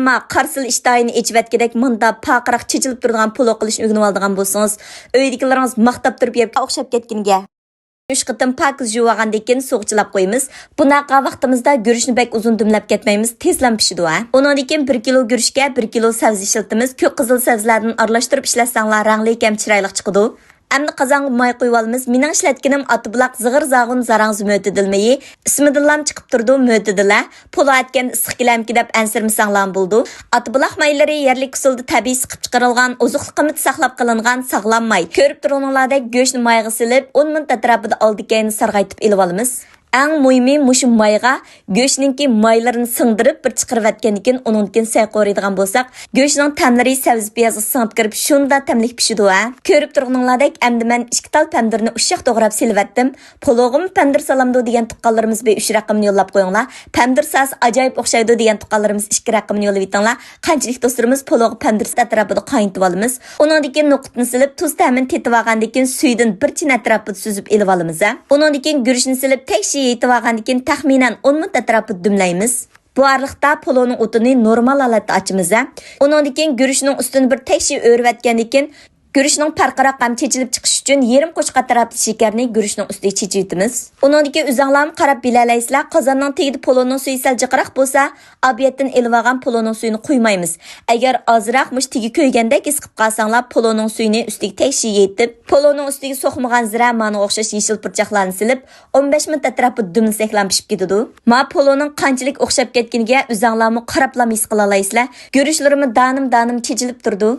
Ammo qarsil ishtayini ichvatgidek munda paqiraq chechilib turgan pulov qilishni o'rganib oladigan bo'lsangiz, uydagilaringiz maqtab turib yeb o'xshab ketganga 3 qitim pakiz yuvgandan keyin so'g'chilab qo'yamiz. Bunaqa vaqtimizda guruchni bek uzun dumlab ketmaymiz, tezlam pishidi. Undan keyin 1 kilo guruchga 1 kilo sabzi ishlatamiz. Ko'k qizil sabzilardan aralashtirib ishlatsanlar rangli ham chiroyli chiqadi. Әмді қазанғы май қойып алымыз. Менің ішілеткенім атыбылақ зығыр зағын зараңызы мөтеділмейі. Ісміділлам чықып тұрды мөтеділі. Пола әткен ысық келәмкі деп әнсірмісаңлам болды. Атыбылақ майлары ерлік ұсылды тәбей сықып чықырылған, озықлы қымыт сақлап қылынған сағлам май. Көріп тұрғынладай göçні майғы сіліп, 10 минут әтрапыда алды кейіні сарғайтып еліп алымыз. Әң мұйми мұшы майға göçніңкі майларын сыңдырып бір чықырып әткендікен оныңдікен сәй қорыйдыған болсақ, göçнің тәмлері сәвіз биязы сыңып кіріп шунда тәмлік пішіді. Көріп тұрғынладек әмді мен 2 тал пәмдіріні ұшық доғырап селіп әттім. Полоғым пәмдір саламды деген тұққаларымыз бей 3 рақымын yolлап қойыңла. Пәмдір сас ажайып оқшайды деген тұққаларымыз 2 рақымын yolлап етіңла. Қанчылық достырымыз полоғы пәмдір әтрапыды қайынтып алымыз. Оныңдікен нұқытын сіліп, тұз тәмін тетіп ағандекен сүйдің бір чин әтрапыды сүзіп еліп алымыз. Оныңдікен görüşін сіліп тәкші yetib olgandan taxminan 10 minut atrofida dumlaymiz. Bu arliqda poloning o'tini normal holatda ochimiz. Undan keyin guruchning ustini bir tekshi o'rib atgandan keyin guruchning parqaroq ham chechilib chiqish uchun yarim qo'shqa tarafli shakarni guruchning ustiga chechitimiz. Undan keyin uzanglarni qarab bilalaysizlar, qozonning tagida poloning suyi sal jiqroq bo'lsa, obiyatdan elib olgan poloning suyini quymaymiz. Agar ozroq mush tigi ko'ygandek his qilib qolsanglar, poloning suyini ustiga tekshi yetib, poloning ustiga so'qmagan ziramani o'xshash yeshil purchaqlarni silib, 15 minut atrofida dumsaklan pishib ketadi. Ma poloning qanchalik o'xshab ketganiga uzanglarni qarablam his qila olasizlar. Guruchlarimiz danim chechilib turdi.